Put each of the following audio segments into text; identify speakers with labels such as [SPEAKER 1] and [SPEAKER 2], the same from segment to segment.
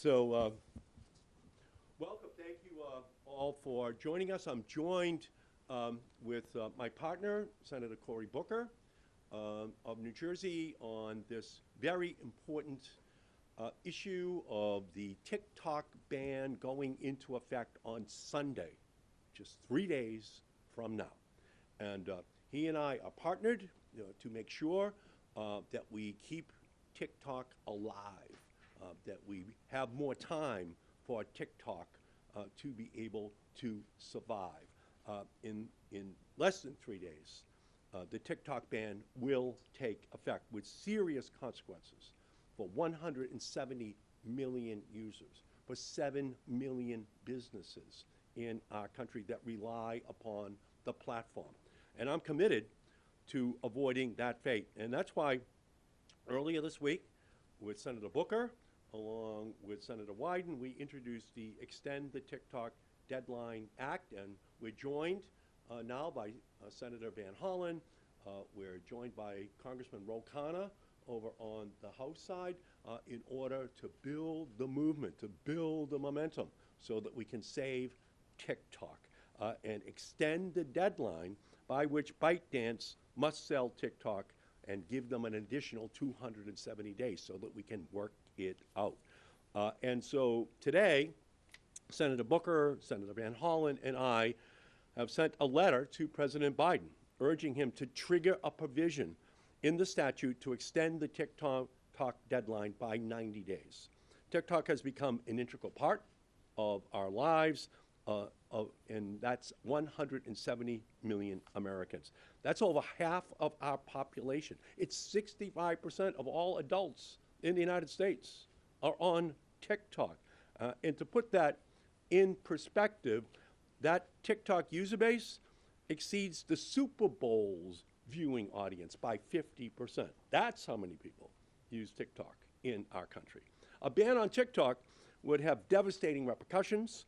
[SPEAKER 1] Welcome. Thank you all for joining us. I'm joined with my partner, Senator Cory Booker of New Jersey, on this very important issue of the TikTok ban going into effect on Sunday, just 3 days from now. And he and I are partnered to make sure that we keep TikTok alive, that we have more time for TikTok to be able to survive. In less than 3 days, the TikTok ban will take effect with serious consequences for 170 million users, for 7 million businesses in our country that rely upon the platform. And I'm committed to avoiding that fate. And that's why earlier this week, with Senator Booker, along with Senator Wyden, we introduced the Extend the TikTok Deadline Act, and we're joined now by Senator Van Hollen. We're joined by Congressman Ro Khanna over on the House side in order to build the movement, to build the momentum so that we can save TikTok and extend the deadline by which ByteDance must sell TikTok and give them an additional 270 days so that we can work it out. And so today, Senator Booker, Senator Van Hollen, and I have sent a letter to President Biden urging him to trigger a provision in the statute to extend the TikTok deadline by 90 days. TikTok has become an integral part of our lives, and that's 170 million Americans. That's over half of our population. It's 65% of all adults in the United States are on TikTok. And to put that in perspective, that TikTok user base exceeds the Super Bowl's viewing audience by 50%. That's how many people use TikTok in our country. A ban on TikTok would have devastating repercussions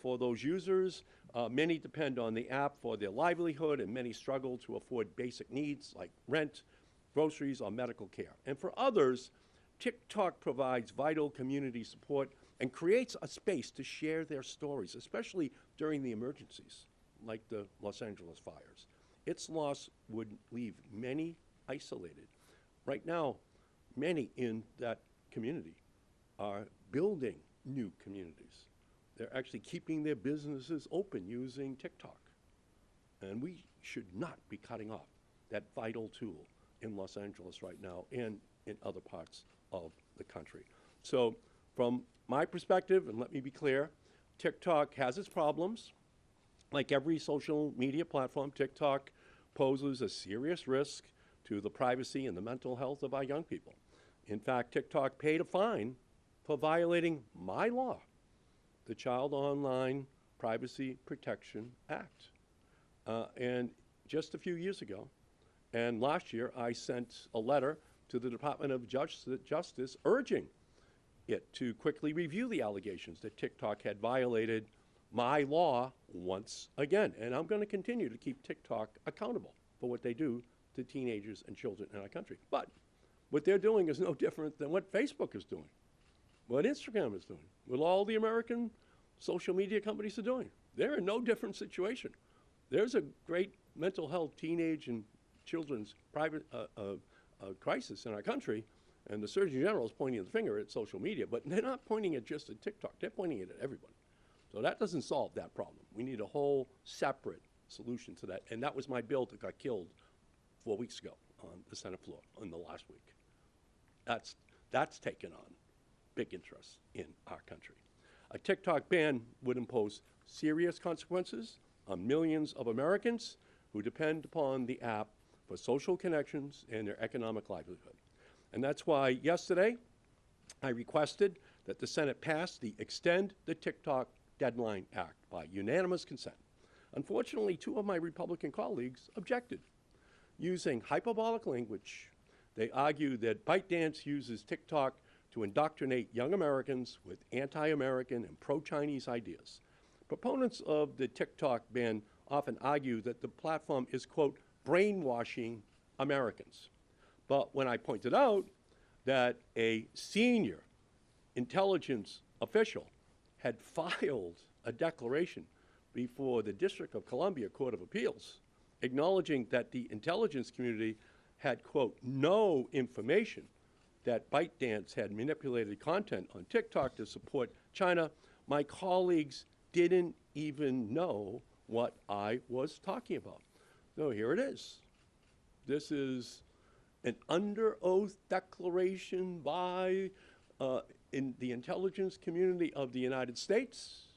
[SPEAKER 1] for those users. Many depend on the app for their livelihood, and many struggle to afford basic needs like rent, groceries, or medical care. And for others, TikTok provides vital community support and creates a space to share their stories, especially during the emergencies like the Los Angeles fires. Its loss would leave many isolated. Right now, many in that community are building new communities. They're actually keeping their businesses open using TikTok. And we should not be cutting off that vital tool in Los Angeles right now and in other parts of the country. So from my perspective, and let me be clear, TikTok has its problems. Like every social media platform, TikTok poses a serious risk to the privacy and the mental health of our young people. In fact, TikTok paid a fine for violating my law, the Child Online Privacy Protection Act. And just a few years ago, and last year, I sent a letter to the Department of Justice urging it to quickly review the allegations that TikTok had violated my law once again. And I'm going to continue to keep TikTok accountable for what they do to teenagers and children in our country. But what they're doing is no different than what Facebook is doing, what Instagram is doing, what all the American social media companies are doing. They're in no different situation. There's a great mental health, teenage and children's private crisis in our country, and the Surgeon General is pointing the finger at social media, but they're not pointing it just at TikTok. They're pointing it at everybody. So that doesn't solve that problem. We need a whole separate solution to that, and that was my bill that got killed 4 weeks ago on the Senate floor in the last week. That's taken on big interest in our country. A TikTok ban would impose serious consequences on millions of Americans who depend upon the app for social connections and their economic livelihood. And that's why yesterday I requested that the Senate pass the Extend the TikTok Deadline Act by unanimous consent. Unfortunately, two of my Republican colleagues objected. Using hyperbolic language, they argued that ByteDance uses TikTok to indoctrinate young Americans with anti-American and pro-Chinese ideas. Proponents of the TikTok ban often argue that the platform is, quote, brainwashing Americans. But when I pointed out that a senior intelligence official had filed a declaration before the District of Columbia Court of Appeals acknowledging that the intelligence community had, quote, no information that ByteDance had manipulated content on TikTok to support China, my colleagues didn't even know what I was talking about. So here it is. This is an under oath declaration by in the intelligence community of the United States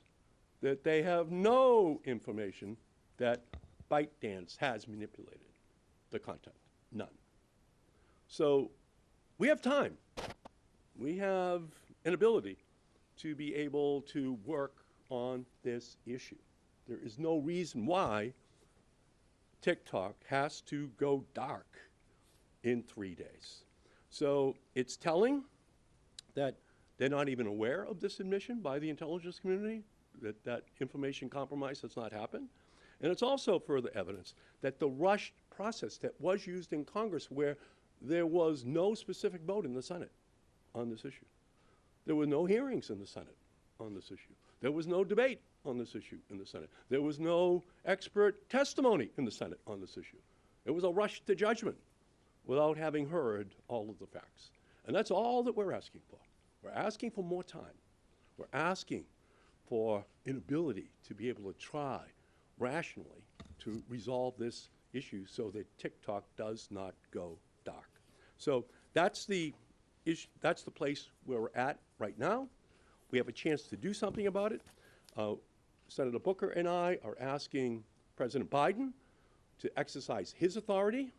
[SPEAKER 1] that they have no information that ByteDance has manipulated the content. None. So we have time. We have an ability to be able to work on this issue. There is no reason why TikTok has to go dark in 3 days. So it's telling that they're not even aware of this admission by the intelligence community, that that information compromise has not happened. And it's also further evidence that the rushed process that was used in Congress, where there was no specific vote in the Senate on this issue. There were no hearings in the Senate on this issue. There was no debate on this issue in the Senate. There was no expert testimony in the Senate on this issue. It was a rush to judgment without having heard all of the facts. And that's all that we're asking for. We're asking for more time. We're asking for an ability to be able to try rationally to resolve this issue so that TikTok does not go dark. So that's the issue, that's the place where we're at right now. We have a chance to do something about it. Senator Booker and I are asking President Biden to exercise his authority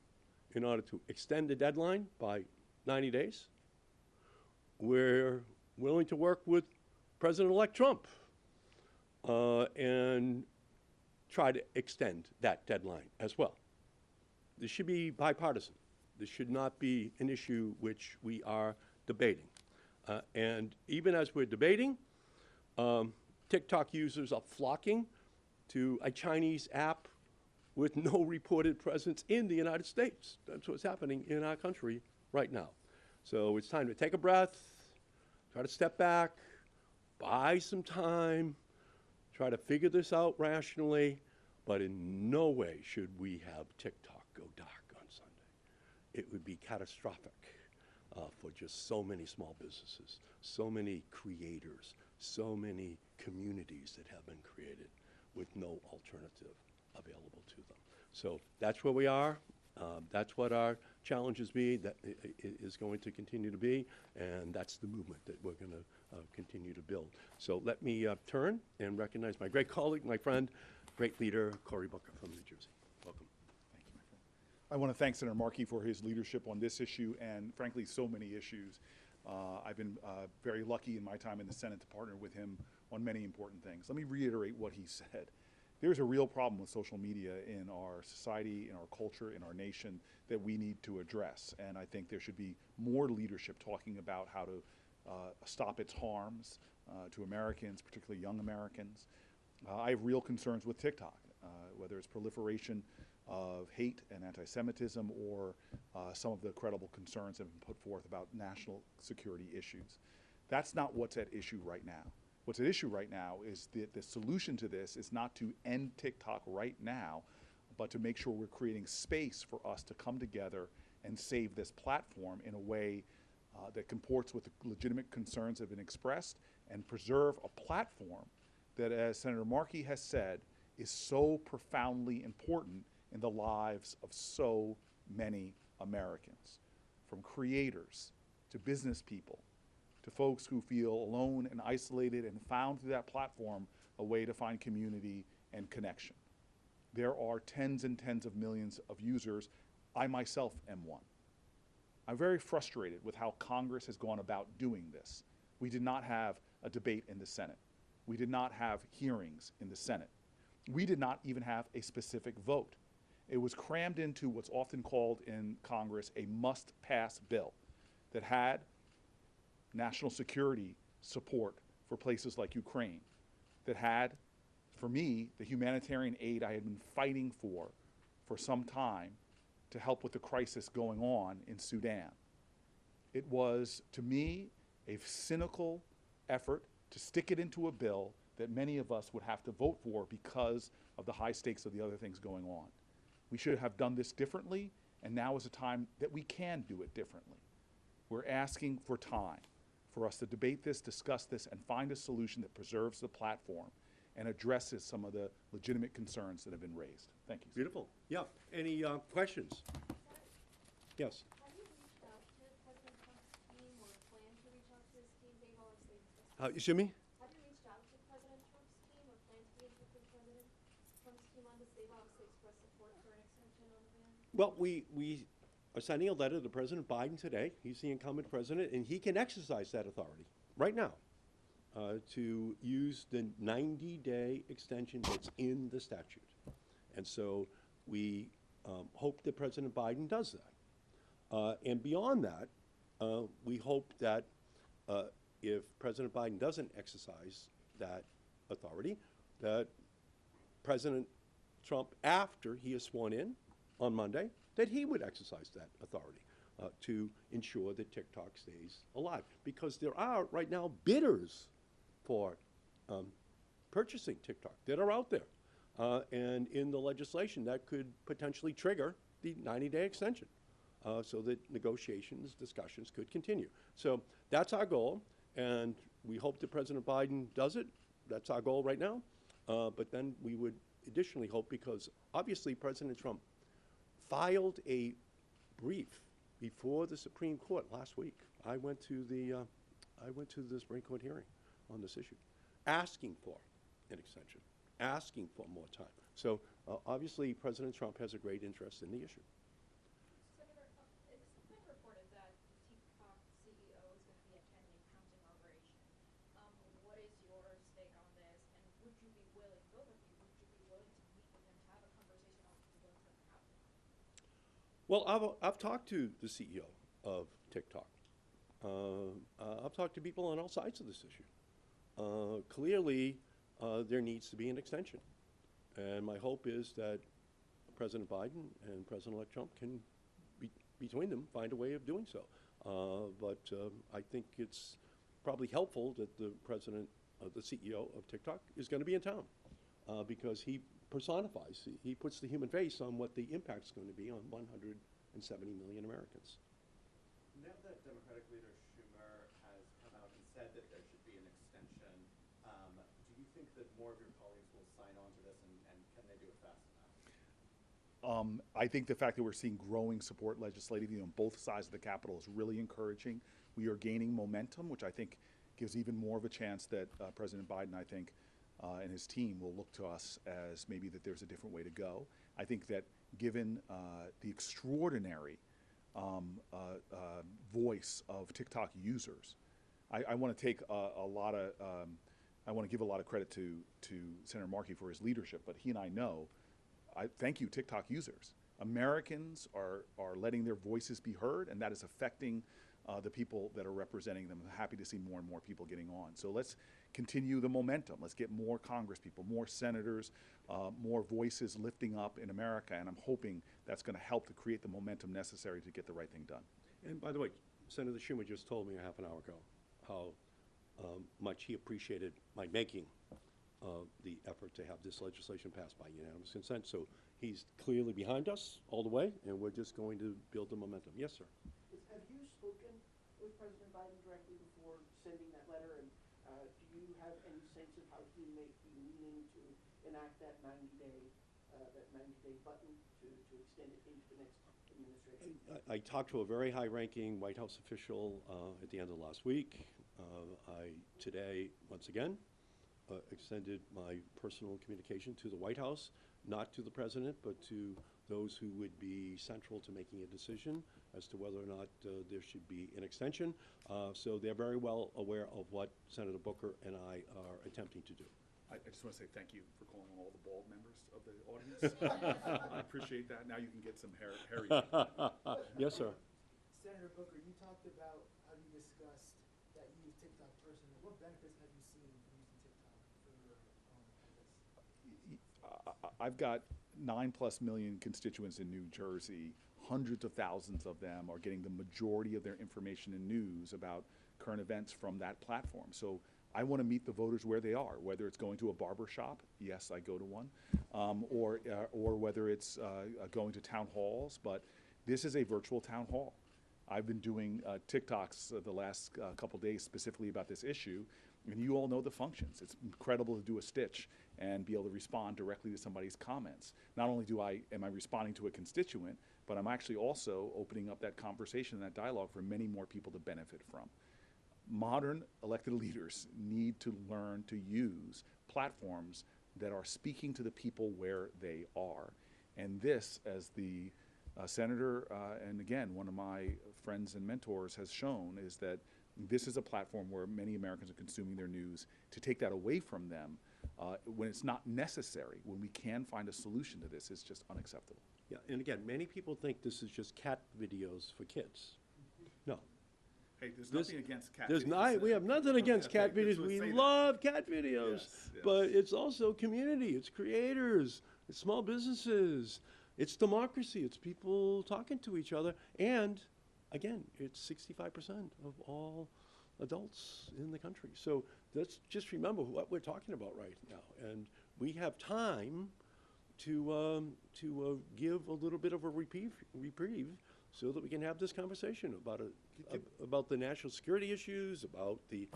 [SPEAKER 1] in order to extend the deadline by 90 days. We're willing to work with President-elect Trump and try to extend that deadline as well. This should be bipartisan. This should not be an issue which we are debating. And even as we're debating, TikTok users are flocking to a Chinese app with no reported presence in the United States. That's what's happening in our country right now. So it's time to take a breath, try to step back, buy some time, try to figure this out rationally, but in no way should we have TikTok go dark on Sunday. It would be catastrophic for just so many small businesses, so many creators, so many communities that have been created with no alternative available to them. So that's where we are. That's what our challenges be, that is going to continue to be, and that's the movement that we're going to continue to build. So let me turn and recognize my great colleague, my friend, great leader, Cory Booker from New Jersey. Welcome.
[SPEAKER 2] Thank you, my friend. I want to thank Senator Markey for his leadership on this issue and, frankly, so many issues. I've been very lucky in my time in the Senate to partner with him on many important things. Let me reiterate what he said. There's a real problem with social media in our society, in our culture, in our nation that we need to address. And I think there should be more leadership talking about how to stop its harms to Americans, particularly young Americans. I have real concerns with TikTok, whether it's proliferation of hate and anti-Semitism or some of the credible concerns that have been put forth about national security issues. That's not what's at issue right now. What's at issue right now is the solution to this is not to end TikTok right now, but to make sure we're creating space for us to come together and save this platform in a way that comports with the legitimate concerns that have been expressed and preserve a platform that, as Senator Markey has said, is so profoundly important in the lives of so many Americans, from creators to business people, to folks who feel alone and isolated and found through that platform a way to find community and connection. There are tens and tens of millions of users. I myself am one. I'm very frustrated with how Congress has gone about doing this. We did not have a debate in the Senate. We did not have hearings in the Senate. We did not even have a specific vote. It was crammed into what's often called in Congress a must-pass bill that had national security support for places like Ukraine, that had, for me, the humanitarian aid I had been fighting for some time to help with the crisis going on in Sudan. It was, to me, a cynical effort to stick it into a bill that many of us would have to vote for because of the high stakes of the other things going on. We should have done this differently, and now is a time that we can do it differently. We're asking for time for us to debate this, discuss this, and find a solution that preserves the platform and addresses some of the legitimate concerns that have been raised. Thank you.
[SPEAKER 1] Beautiful. Yeah. Any questions? Yes.
[SPEAKER 3] Have you reached out to President Trump's team or plan to reach out to his team? They've obviously expressed.
[SPEAKER 1] Excuse me?
[SPEAKER 3] Have you reached out to President Trump's team or plan to be in touch with President Trump's team on this? They've obviously expressed support for an extension on the ban.
[SPEAKER 1] Well, we are sending a letter to President Biden today. He's the incumbent president, and he can exercise that authority right now to use the 90-day extension that's in the statute. And so we hope that President Biden does that. And beyond that, we hope that if President Biden doesn't exercise that authority, that President Trump, after he is sworn in on Monday, that he would exercise that authority to ensure that TikTok stays alive. Because there are right now bidders for purchasing TikTok that are out there. And in the legislation, that could potentially trigger the 90-day extension so that negotiations, discussions could continue. So that's our goal, and we hope that President Biden does it. That's our goal right now. But then we would additionally hope, because obviously President Trump filed a brief before the Supreme Court last week. I went to the Supreme Court hearing on this issue, asking for an extension, asking for more time. So obviously President Trump has a great interest in the issue.
[SPEAKER 3] Senator, it's been reported that TikTok CEO is going to be attending counting operation. What is your stake on this, and would you be willing, both of you, would you be willing to meet with him to have a conversation on what's going to happen?
[SPEAKER 1] Well, I've talked to the CEO of TikTok. I've talked to people on all sides of this issue. Clearly, there needs to be an extension. And my hope is that President Biden and President-elect Trump can, between them, find a way of doing so. But I think it's probably helpful that the CEO of TikTok is going to be in town because he personifies, he puts the human face on what the impact's going to be on 170 million Americans.
[SPEAKER 4] Now that Democratic leader Schumer has come out and said that there should be an extension, do you think that more of your colleagues will sign on to this, and can they do it fast enough?
[SPEAKER 2] I think the fact that we're seeing growing support legislatively on both sides of the Capitol is really encouraging. We are gaining momentum, which I think gives even more of a chance that President Biden, I think, and his team will look to us as maybe that there's a different way to go. I think that given the extraordinary voice of TikTok users, I want to take I want to give a lot of credit to Senator Markey for his leadership, but he and I know, thank you, TikTok users. Americans are letting their voices be heard, and that is affecting the people that are representing them. I'm happy to see more and more people getting on. So let's continue the momentum. Let's get more Congress people, more senators, more voices lifting up in America, and I'm hoping that's going to help to create the momentum necessary to get the right thing done.
[SPEAKER 1] And by the way, Senator Schumer just told me a half an hour ago how much he appreciated my making the effort to have this legislation passed by unanimous consent. So he's clearly behind us all the way, and we're just going to build the momentum. Yes, sir.
[SPEAKER 5] Have you spoken with President Biden directly before sending that letter? And do you have any sense of how he may be leaning to enact that 90-day button to extend it into the next administration?
[SPEAKER 1] I talked to a very high-ranking White House official at the end of last week. I today, once again, extended my personal communication to the White House, not to the President, but to those who would be central to making a decision as to whether or not there should be an extension. So they're very well aware of what Senator Booker and I are attempting to do.
[SPEAKER 2] I just want to say thank you for calling on all the bald members of the audience. I appreciate that. Now you can get some hairy.
[SPEAKER 1] Yes, sir.
[SPEAKER 6] Senator Booker, you talked about how you discussed that you use TikTok personally. What benefits have you seen from using TikTok for this?
[SPEAKER 2] I've got 9+ million constituents in New Jersey. Hundreds of thousands of them are getting the majority of their information and news about current events from that platform. So I want to meet the voters where they are, whether it's going to a barber shop, yes, I go to one, or whether it's going to town halls, but this is a virtual town hall. I've been doing TikToks the last couple days specifically about this issue, and you all know the functions. It's incredible to do a stitch and be able to respond directly to somebody's comments. Not only am I responding to a constituent, but I'm actually also opening up that conversation and that dialogue for many more people to benefit from. Modern elected leaders need to learn to use platforms that are speaking to the people where they are. And this, as the senator, and again, one of my friends and mentors has shown, is that this is a platform where many Americans are consuming their news. To take that away from them when it's not necessary, when we can find a solution to this, is just unacceptable.
[SPEAKER 1] Yeah, and again, many people think this is just cat videos for kids. No.
[SPEAKER 2] Hey, there's
[SPEAKER 1] This-
[SPEAKER 2] nothing against cat
[SPEAKER 1] There's
[SPEAKER 2] videos.
[SPEAKER 1] not, we have nothing against cat
[SPEAKER 2] Okay,
[SPEAKER 1] videos.
[SPEAKER 2] let's
[SPEAKER 1] We
[SPEAKER 2] say that.
[SPEAKER 1] love cat videos.
[SPEAKER 2] Yes, yes.
[SPEAKER 1] But it's also community, it's creators, it's small businesses, it's democracy, it's people talking to each other. And again, it's 65% of all adults in the country. So let's just remember what we're talking about right now. And we have time to give a little bit of a reprieve so that we can have this conversation about the national security issues, about the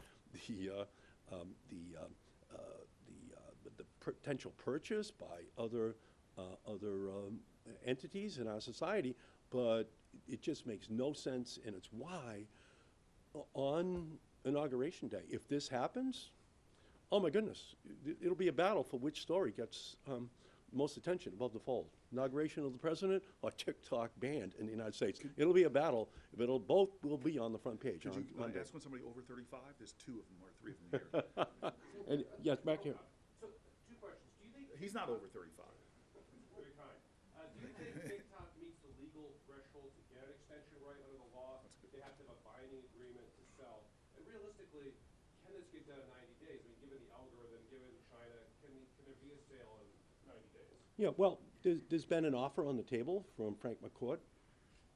[SPEAKER 1] potential purchase by other entities in our society. But it just makes no sense, and it's why on Inauguration Day, if this happens, oh my goodness, it'll be a battle for which story gets most attention above the fold. Inauguration of the president or TikTok banned in the United States. It'll be a battle, but both will be on the front page
[SPEAKER 2] Could
[SPEAKER 1] on
[SPEAKER 2] you
[SPEAKER 1] Monday.
[SPEAKER 2] ask when somebody over 35? There's 2 of them or 3 of them here.
[SPEAKER 1] And yes, back here.
[SPEAKER 4] So, two questions. Do you think
[SPEAKER 2] He's not over 35.
[SPEAKER 4] Very kind. Do you think TikTok meets the legal threshold to get an extension right under the law? They have to have a binding agreement to sell. And realistically, can this get done in 90 days? I mean, given the algorithm, given China, can there be a sale in 90 days?
[SPEAKER 1] Yeah, well, there's been an offer on the table from Frank McCourt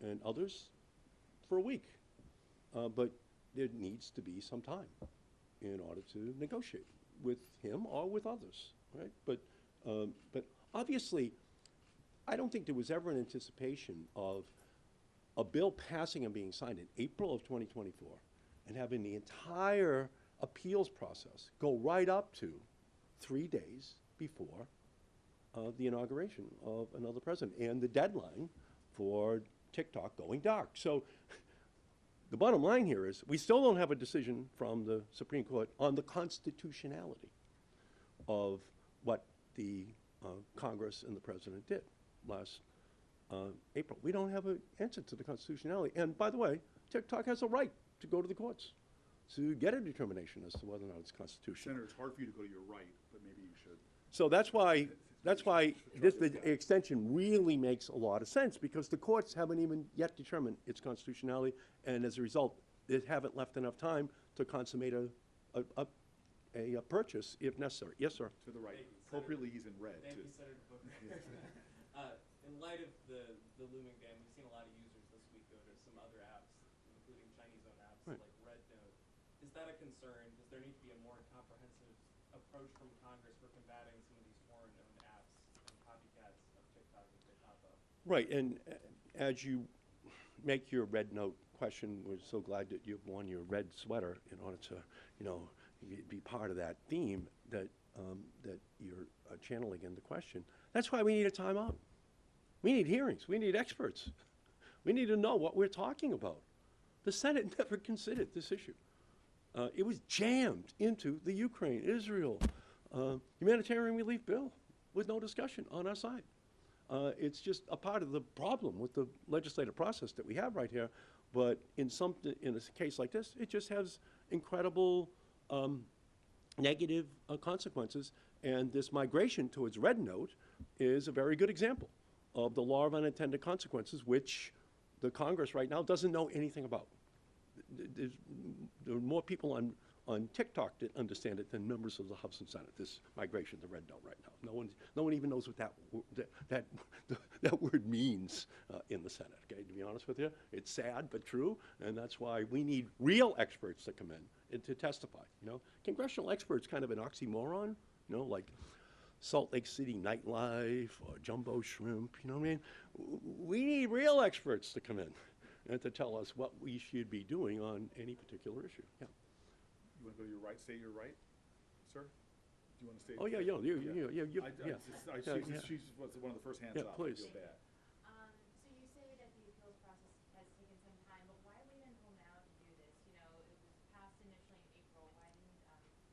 [SPEAKER 1] and others for a week. But there needs to be some time in order to negotiate with him or with others, right? But obviously, I don't think there was ever an anticipation of a bill passing and being signed in April of 2024 and having the entire appeals process go right up to 3 days before the inauguration of another president and the deadline for TikTok going dark. So the bottom line here is we still don't have a decision from the Supreme Court on the constitutionality of what the Congress and the president did last April. We don't have an answer to the constitutionality. And by the way, TikTok has a right to go to the courts to get a determination as to whether or not it's constitutional.
[SPEAKER 2] Senator, it's hard for you to go to your right, but maybe you should.
[SPEAKER 1] So that's why the extension really makes a lot of sense, because the courts haven't even yet determined its constitutionality, and as a result, they haven't left enough time to consummate a purchase if necessary. Yes, sir.
[SPEAKER 2] To the right.
[SPEAKER 7] Thank you,
[SPEAKER 2] Appropriately, he's in red,
[SPEAKER 7] Thank
[SPEAKER 2] too.
[SPEAKER 7] you, Senator Booker. In light of the looming ban, we've seen a lot of users this week go to some other apps, including Chinese-owned apps
[SPEAKER 1] Right.
[SPEAKER 7] like RedNote. Is that a concern? Does there need to be a more comprehensive approach from Congress for combating some of these foreign-owned apps and copycats of TikTok as they pop up?
[SPEAKER 1] Right, and as you make your red note question, we're so glad that you've worn your red sweater in order to, be part of that theme that you're channeling in the question. That's why we need a timeout. We need hearings. We need experts. We need to know what we're talking about. The Senate never considered this issue. It was jammed into the Ukraine-Israel humanitarian relief bill with no discussion on our side. It's just a part of the problem with the legislative process that we have right here. But in a case like this, it just has incredible negative consequences. And this migration towards red note is a very good example of the law of unintended consequences, which the Congress right now doesn't know anything about. There are more people on on TikTok that understand it than members of the House and Senate, this migration to red zone right now. No one even knows what that word means in the Senate, okay, to be honest with you. It's sad but true, and that's why we need real experts to come in and to testify, you know. Congressional experts kind of an oxymoron, you know, like Salt Lake City nightlife or jumbo shrimp, you know what I mean? We need real experts to come in and to tell us what we should be doing on any particular issue, yeah.
[SPEAKER 2] You want to go to your right, stay your right, sir? Do you want to stay?
[SPEAKER 1] Oh, yeah,
[SPEAKER 2] yeah.
[SPEAKER 1] She's
[SPEAKER 2] was one of the first hands
[SPEAKER 1] Yeah,
[SPEAKER 2] up.
[SPEAKER 1] please.
[SPEAKER 2] I feel bad.
[SPEAKER 3] So you say that the appeals process has taken some time, but why wait until now to do this? You know, it was passed initially in April. Why didn't,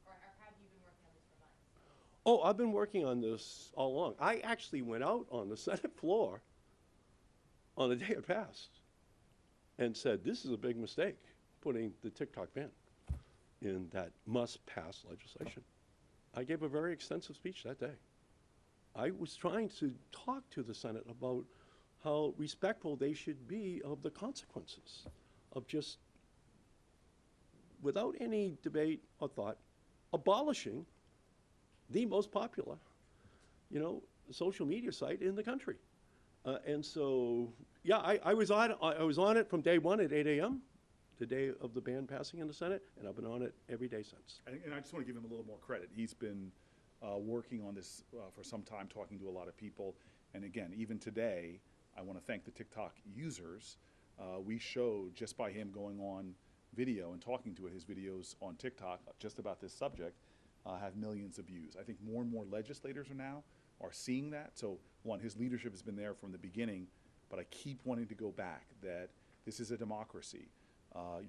[SPEAKER 3] or have you been working on this for months?
[SPEAKER 1] Oh, I've been working on this all along. I actually went out on the Senate floor on the day it passed and said, this is a big mistake, putting the TikTok ban in that must-pass legislation. I gave a very extensive speech that day. I was trying to talk to the Senate about how respectful they should be of the consequences of just, without any debate or thought, abolishing the most popular, you know, social media site in the country. And so, yeah, I was on it from day one at 8 a.m., the day of the ban passing in the Senate, and I've been on it every day since.
[SPEAKER 2] And I just want to give him a little more credit. He's been working on this for some time, talking to a lot of people. And again, even today, I want to thank the TikTok users. We showed, just by him going on video and talking to it, his videos on TikTok just about this subject have millions of views. I think more and more legislators are seeing that. So one, his leadership has been there from the beginning, but I keep wanting to go back that this is a democracy.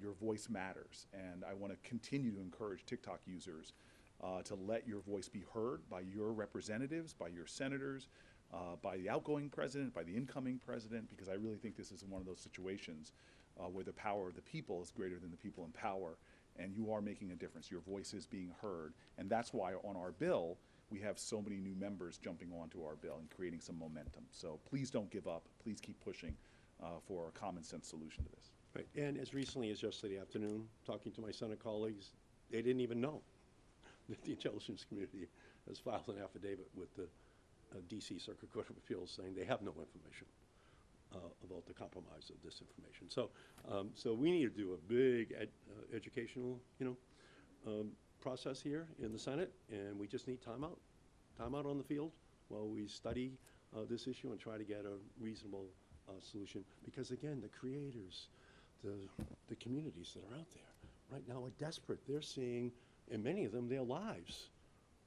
[SPEAKER 2] Your voice matters, and I want to continue to encourage TikTok users to let your voice be heard by your representatives, by your senators, by the outgoing president, by the incoming president, because I really think this is one of those situations where the power of the people is greater than the people in power, and you are making a difference. Your voice is being heard, and that's why on our bill, we have so many new members jumping onto our bill and creating some momentum. So please don't give up. Please keep pushing for a common sense solution to this.
[SPEAKER 1] Right. And as recently as yesterday afternoon, talking to my Senate colleagues, they didn't even know that the intelligence community has filed an affidavit with the D.C. Circuit Court of Appeals saying they have no information about the compromise of this information. So, so we need to do a big educational, you know, process here in the Senate, and we just need time out on the field while we study this issue and try to get a reasonable solution. Because again, the creators, the communities that are out there right now are desperate. They're seeing, and many of them, their lives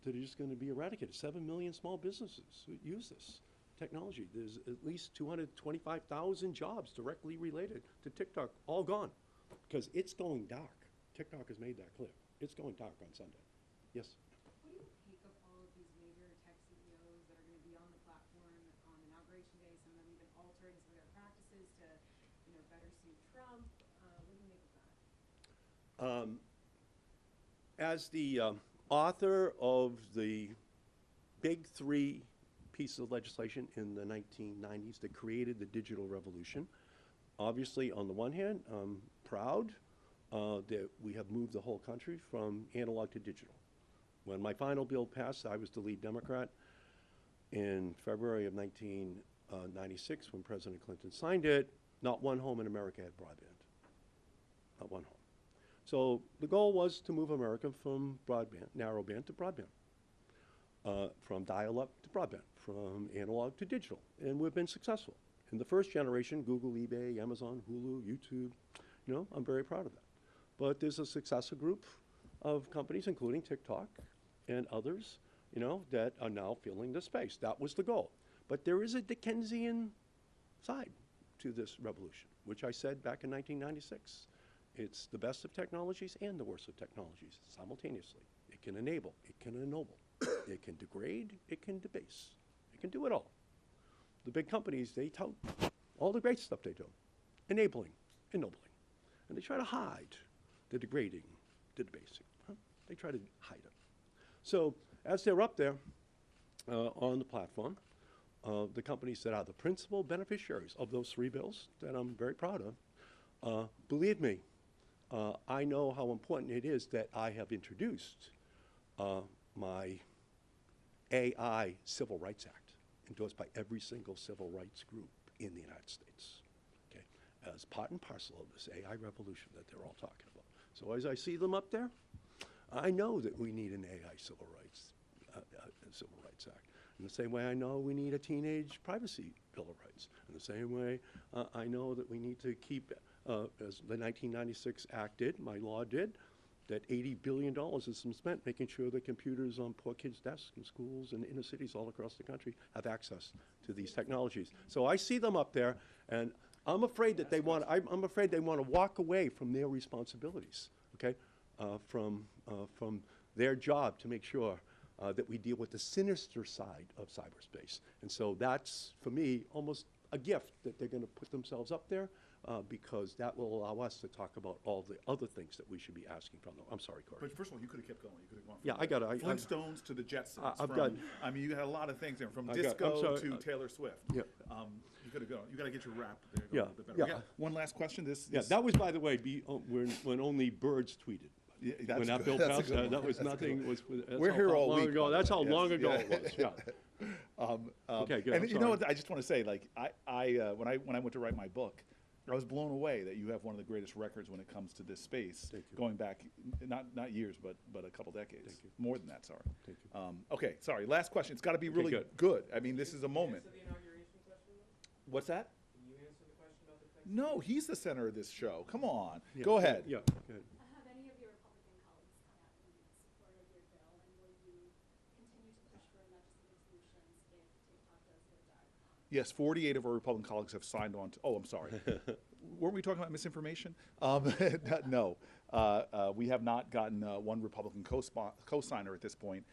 [SPEAKER 1] that are just going to be eradicated. 7 million small businesses who use this technology. There's at least 225,000 jobs directly related to TikTok, all gone, because it's going dark. TikTok has made that clear. It's going dark on Sunday. Yes?
[SPEAKER 8] What do you make of all of these major tech CEOs that are going to be on the platform on Inauguration Day, some of them even altering some of their practices to, you know, better suit Trump? What do you make of that?
[SPEAKER 1] As the author of the big three pieces of legislation in the 1990s that created the digital revolution, obviously, on the one hand, I'm proud that we have moved the whole country from analog to digital. When my final bill passed, I was the lead Democrat. In February of 1996, when President Clinton signed it, not one home in America had broadband. Not one home. So the goal was to move America from broadband, narrowband to broadband, from dial-up to broadband, from analog to digital. And we've been successful. In the first generation, Google, eBay, Amazon, Hulu, YouTube, you know, I'm very proud of that. But there's a successor group of companies, including TikTok and others, you know, that are now filling the space. That was the goal. But there is a Dickensian side to this revolution, which I said back in 1996. It's the best of technologies and the worst of technologies simultaneously. It can enable, it can ennoble, it can degrade, it can debase. It can do it all. The big companies, they tout all the great stuff they do, enabling, ennobling. And they try to hide the degrading, the debasing. Huh? They try to hide it. So as they're up there on the platform, the companies that are the principal beneficiaries of those three bills that I'm very proud of, believe me, I know how important it is that I have introduced my AI Civil Rights Act, endorsed by every single civil rights group in the United States, okay, as part and parcel of this AI revolution that they're all talking about. So as I see them up there, I know that we need an AI Civil Rights Act. In the same way I know we need a Teenage Privacy Bill of Rights. In the same way I know that we need to keep, as the 1996 Act did, my law did, that $80 billion has been spent making sure that computers on poor kids' desks in schools and inner cities all across the country have access to these technologies. So I see them up there, and I'm afraid that they want, I'm afraid they want to walk away from their responsibilities, okay, from their job to make sure that we deal with the sinister side of cyberspace. And so that's, for me, almost a gift that they're going to put themselves up there, because that will allow us to talk about all the other things that we should be asking from them. I'm sorry, Corey.
[SPEAKER 2] But first of all, you could have kept going. You could have gone from
[SPEAKER 1] Yeah, I got it.
[SPEAKER 2] Flintstones to the Jetsons.
[SPEAKER 1] I've got.
[SPEAKER 2] I mean, you had a lot of things there, from
[SPEAKER 1] I'm
[SPEAKER 2] disco
[SPEAKER 1] sorry,
[SPEAKER 2] to Taylor Swift.
[SPEAKER 1] Yeah.
[SPEAKER 2] You could have gone. You got to get your rap there.
[SPEAKER 1] Yeah,
[SPEAKER 2] A little bit better.
[SPEAKER 1] yeah.
[SPEAKER 2] We got one last question.
[SPEAKER 1] Yeah, that was, by the way, when only birds tweeted.
[SPEAKER 2] Yeah, that's
[SPEAKER 1] When that
[SPEAKER 2] good.
[SPEAKER 1] bill
[SPEAKER 2] That's a
[SPEAKER 1] passed,
[SPEAKER 2] good one.
[SPEAKER 1] that was
[SPEAKER 2] That's a good
[SPEAKER 1] nothing,
[SPEAKER 2] one.
[SPEAKER 1] was, that's
[SPEAKER 2] We're
[SPEAKER 1] how
[SPEAKER 2] here all
[SPEAKER 1] long
[SPEAKER 2] week,
[SPEAKER 1] ago.
[SPEAKER 2] by the
[SPEAKER 1] That's
[SPEAKER 2] way.
[SPEAKER 1] how
[SPEAKER 2] Yes,
[SPEAKER 1] long ago
[SPEAKER 2] yeah.
[SPEAKER 1] it was, yeah. Okay, good, I'm
[SPEAKER 2] And you know
[SPEAKER 1] sorry.
[SPEAKER 2] what? I just want to say, like, when I went to write my book, I was blown away that you have one of the greatest records when it comes to this space,
[SPEAKER 1] Thank you.
[SPEAKER 2] going back not years, but a couple decades.
[SPEAKER 1] Thank you.
[SPEAKER 2] More than that, sorry.
[SPEAKER 1] Thank you.
[SPEAKER 2] Okay, sorry. Last question. It's got to be really
[SPEAKER 1] good.
[SPEAKER 2] good. I mean, this is a moment.
[SPEAKER 7] Answer the inauguration question, though?
[SPEAKER 2] What's that?
[SPEAKER 7] Can you answer the question about the text?
[SPEAKER 2] No, he's the center of this show. Come on.
[SPEAKER 1] Yeah,
[SPEAKER 2] Go ahead.
[SPEAKER 1] Yeah, go ahead.
[SPEAKER 3] Have any of your Republican colleagues come out in support of your bill, and will you continue to push for legislative solutions if TikTok does go dark?
[SPEAKER 2] Yes, 48 of our Republican colleagues have signed on to, oh, I'm sorry. Weren't we talking about misinformation? No. We have not gotten one Republican co-signer at this point.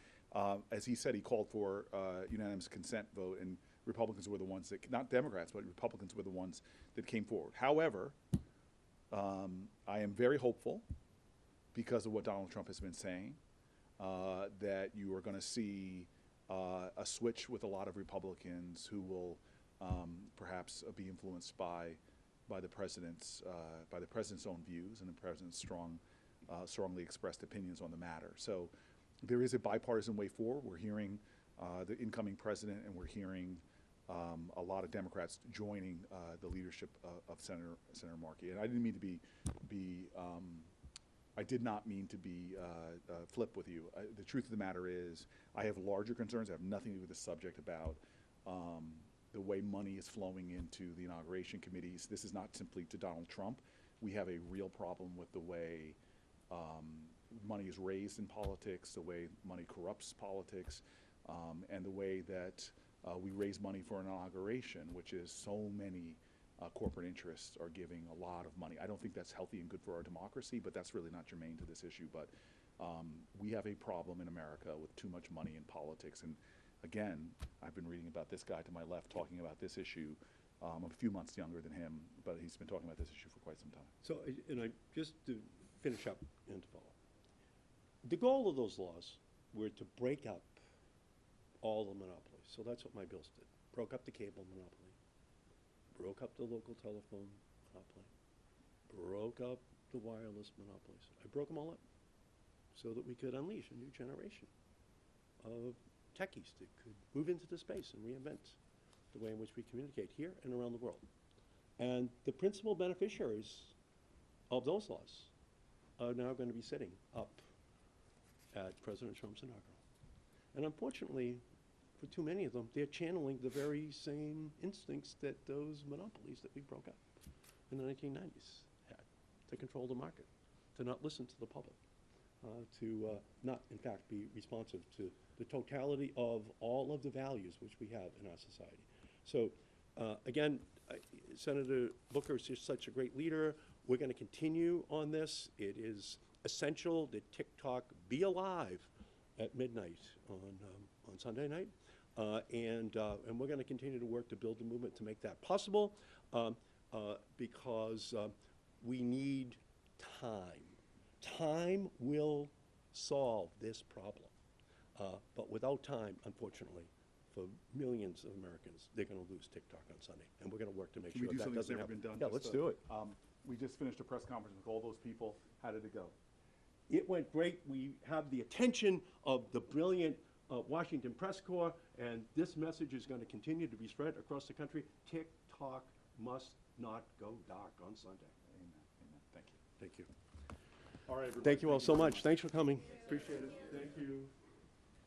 [SPEAKER 2] As he said, he called for unanimous consent vote, and Republicans were the ones that, not Democrats, but Republicans were the ones that came forward. However, I am very hopeful, because of what Donald Trump has been saying, that you are going to see a switch with a lot of Republicans who will perhaps be influenced by the president's own views and the president's strongly expressed opinions on the matter. So there is a bipartisan way forward. We're hearing the incoming president, and we're hearing a lot of Democrats joining the leadership of Senator Markey. And I didn't mean to be I did not mean to be flip with you. The truth of the matter is, I have larger concerns. I have nothing to do with the subject about the way money is flowing into the inauguration committees. This is not simply to Donald Trump. We have a real problem with the way money is raised in politics, the way money corrupts politics, and the way that we raise money for an inauguration, which is so many corporate interests are giving a lot of money. I don't think that's healthy and good for our democracy, but that's really not germane to this issue. But we have a problem in America with too much money in politics. And again, I've been reading about this guy to my left talking about this issue. I'm a few months younger than him, but he's been talking about this issue for quite some time.
[SPEAKER 1] So, just to finish up and to follow, the goal of those laws were to break up all the monopolies. So that's what my bills did. Broke up the cable monopoly, broke up the local telephone monopoly, broke up the wireless monopolies. I broke them all up so that we could unleash a new generation of techies that could move into the space and reinvent the way in which we communicate here and around the world. And the principal beneficiaries of those laws are now going to be sitting up at President Trump's inaugural. And unfortunately, for too many of them, they're channeling the very same instincts that those monopolies that we broke up in the 1990s had, to control the market, to not listen to the public, to not, in fact, be responsive to the totality of all of the values which we have in our society. So, again, Senator Booker is just such a great leader. We're going to continue on this. It is essential that TikTok be alive at midnight on Sunday night. And we're going to continue to work to build the movement to make that possible, because we need time. Time will solve this problem. But without time, unfortunately, for millions of Americans, they're going to lose TikTok on Sunday. And we're going to work to make
[SPEAKER 2] Can
[SPEAKER 1] sure
[SPEAKER 2] we do
[SPEAKER 1] that
[SPEAKER 2] something that's
[SPEAKER 1] doesn't
[SPEAKER 2] never
[SPEAKER 1] happen.
[SPEAKER 2] been done?
[SPEAKER 1] Yeah,
[SPEAKER 2] Just,
[SPEAKER 1] let's do it.
[SPEAKER 2] We just finished a press conference with all those people. How did it go?
[SPEAKER 1] It went great. We have the attention of the brilliant Washington Press Corps, and this message is going to continue to be spread across the country. TikTok must not go dark on Sunday.
[SPEAKER 2] Amen. Amen. Thank you.
[SPEAKER 1] Thank you.
[SPEAKER 2] All right, everybody.
[SPEAKER 1] Thank you all so
[SPEAKER 2] very
[SPEAKER 1] much. Thanks for coming.
[SPEAKER 2] Appreciate it.
[SPEAKER 1] Thank you.